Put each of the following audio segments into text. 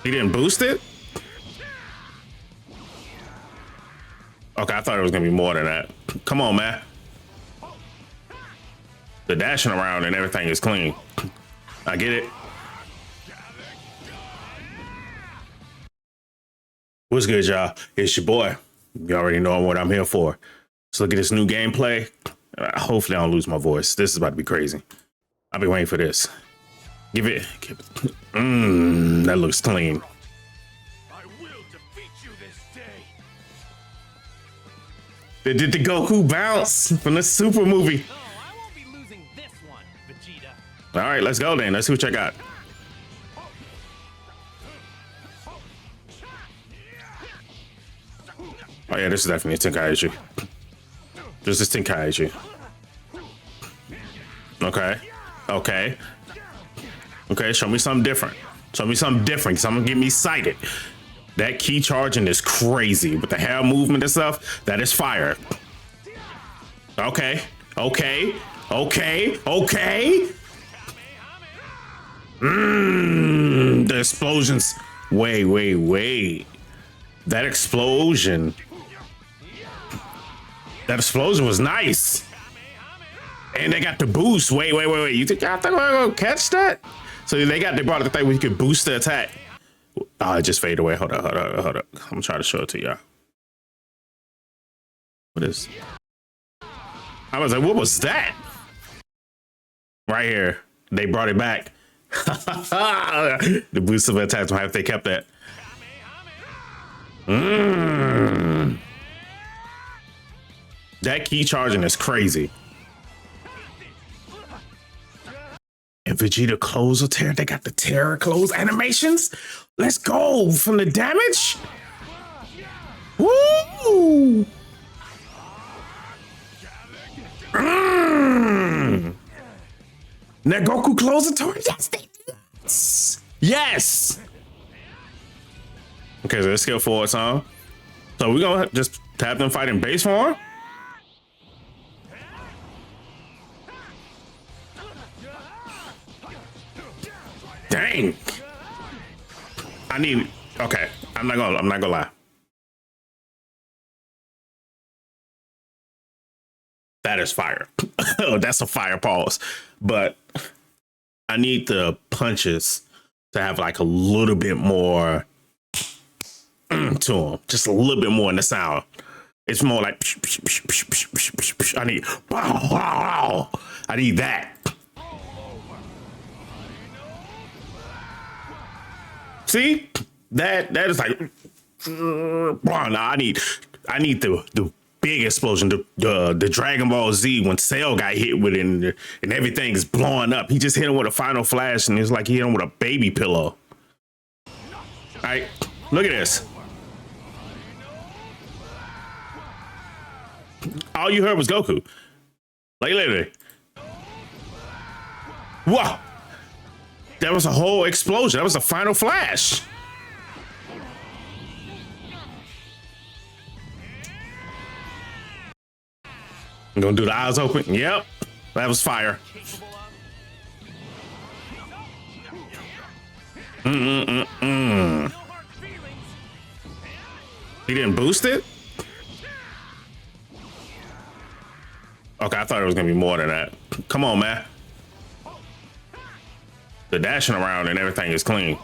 He didn't boost it? Okay, I thought it was gonna be more than that. Come on, man. The dashing around and everything is clean. I get it. What's good, y'all? It's your boy. You already know what I'm here for. Let's look at this new gameplay. Hopefully I don't lose my voice. This is about to be crazy. I've been waiting for this. Give it. That looks clean. I will defeat you this day. They did the Goku bounce from the Super movie. Oh, I won't be losing this one, Vegeta. All right, let's go then. Let's see what I got. Oh yeah, this is definitely a Tenkaichi. This is Tenkaichi. Okay. Okay, show me something different. Show me something different. Something get me excited. That key charging is crazy. With the hair movement and stuff, that is fire. Okay. The explosions. Wait. That explosion was nice. And they got the boost. Wait. You think I'm gonna catch that? So they brought the thing where you could boost the attack. Oh, it just faded away. Hold up. I'm trying to show it to y'all. What is? I was like, what was that? Right here. They brought it back. The boost of attacks. If they kept that. That key charging is crazy. And Vegeta close or tear. They got the terror close animations. Let's go from the damage. Woo! Now Goku close the door. Yes. Okay, so let's skip forward some. So we're gonna just have them fight in base form. Dang. Okay, I'm not gonna lie. That is fire. That's a fire pause. But I need the punches to have like a little bit more to them. Just a little bit more in the sound. It's more like I need that. See? That is like I need the big explosion, the Dragon Ball Z when Cell got hit with it and everything is blowing up. He just hit him with a final flash and it's like he hit him with a baby pillow. All right, look at this. All you heard was Goku. Like literally. Whoa. That was a whole explosion. That was a final flash. I'm gonna do the eyes open. Yep. That was fire. He didn't boost it? Okay, I thought it was gonna be more than that. Come on, man. The dashing around and everything is clean.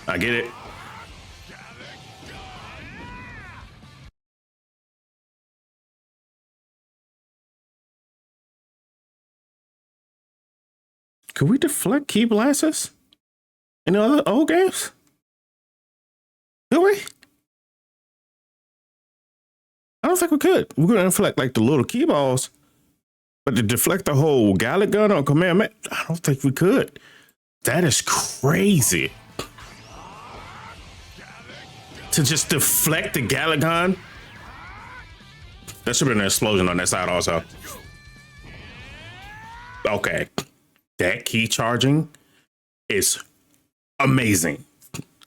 I get it. Could we deflect key blasters in the other old games? Could we? I don't think we could. We're gonna deflect like the little key balls, but to deflect the whole Gallic gun or Kamehameha, I don't think we could. That is crazy. To just deflect the Gallic gun. There should have been an explosion on that side also. Okay. That key charging is amazing.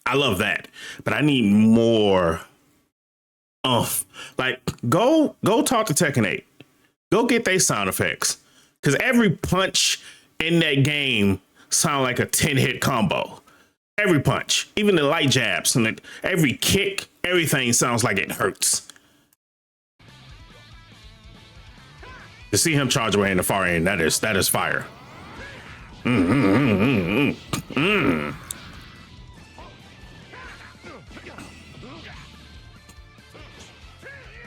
I love that. But I need more like go talk to Tekken 8. Go get their sound effects. Because every punch in that game sound like a 10-hit combo. Every punch, even the light jabs, and every kick, everything sounds like it hurts. To see him charge away in the far end, that is fire.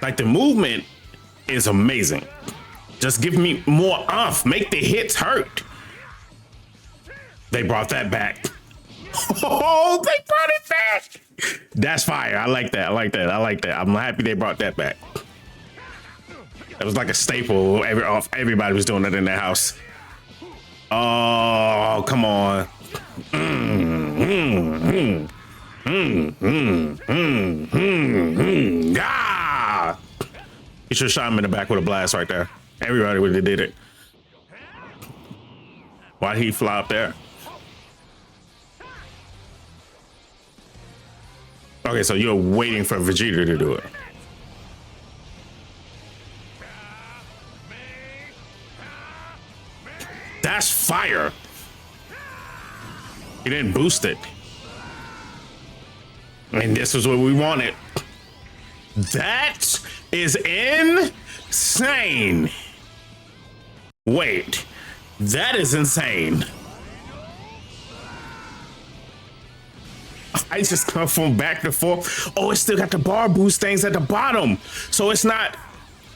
Like the movement is amazing. Just give me more oomph. Make the hits hurt. They brought that back. Oh, they brought it back. That's fire. I like that. I like that. I like that. I'm happy they brought that back. It was like a staple. Everybody was doing it in their house. Oh, come on. Ah! You should have shot him in the back with a blast right there. Everybody would have did it. Why'd he fly up there? Okay, so you're waiting for Vegeta to do it. That's fire. He didn't boost it. And this is what we wanted. That is insane. Wait, that is insane. I just come from back to forth. Oh, it still got the bar boost things at the bottom. So it's not,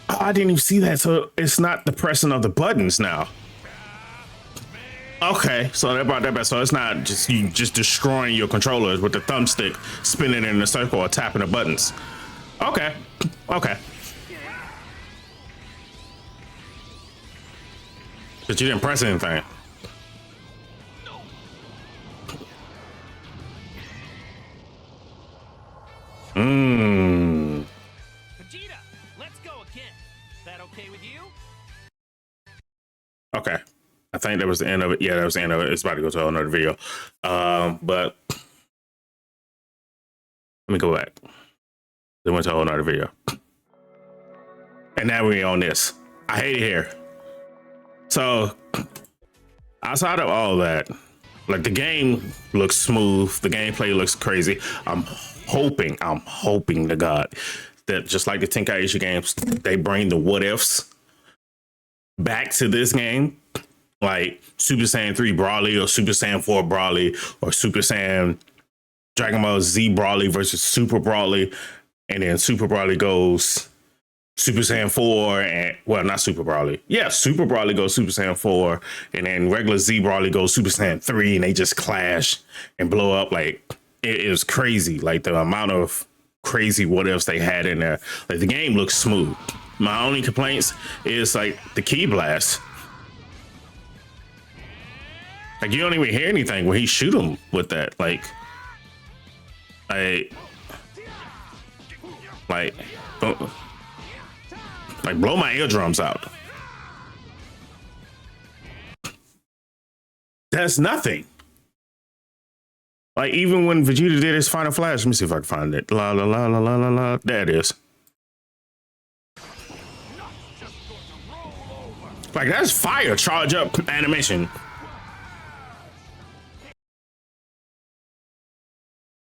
oh, I didn't even see that. So it's not the pressing of the buttons now. Okay, so they brought that back. So it's not just you just destroying your controllers with the thumbstick, spinning in a circle or tapping the buttons. Okay, okay. But you didn't press anything. Vegeta, let's go again. That okay with you? Okay. I think that was the end of it. Yeah, that was the end of it. It's about to go to another video. But let me go back. They went to a whole nother video. And now we're on this. I hate it here. So outside of all that, like the game looks smooth, the gameplay looks crazy. I'm hoping to God that just like the Tenkaichi games, they bring the what ifs back to this game. Like Super Saiyan 3 Broly or Super Saiyan 4 Broly or Super Saiyan Dragon Ball Z Broly versus Super Broly. And then Super Broly goes Super Saiyan 4 and, well, not Super Broly. Yeah, Super Broly goes Super Saiyan 4 and then regular Z Broly goes Super Saiyan 3 and they just clash and blow up. Like, it was crazy. Like, the amount of crazy what ifs they had in there. Like, the game looks smooth. My only complaints is, like, the key blast. Like, you don't even hear anything when he shoot him with that. Like, blow my eardrums out. That's nothing. Like, even when Vegeta did his final flash, let me see if I can find it. La la la la la la la. There it is. Like, that's fire charge up animation.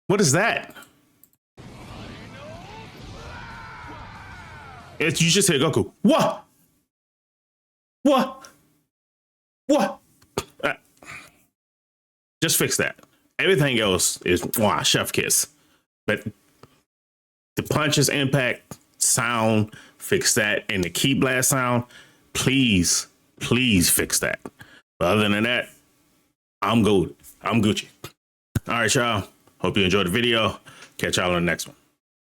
What is that? It's, you just hit Goku. What? What? What? Just fix that. Everything else is wow, chef kiss. But the punches, impact, sound, fix that. And the key blast sound, please, please fix that. But other than that, I'm good. I'm Gucci. All right, y'all. Hope you enjoyed the video. Catch y'all on the next one.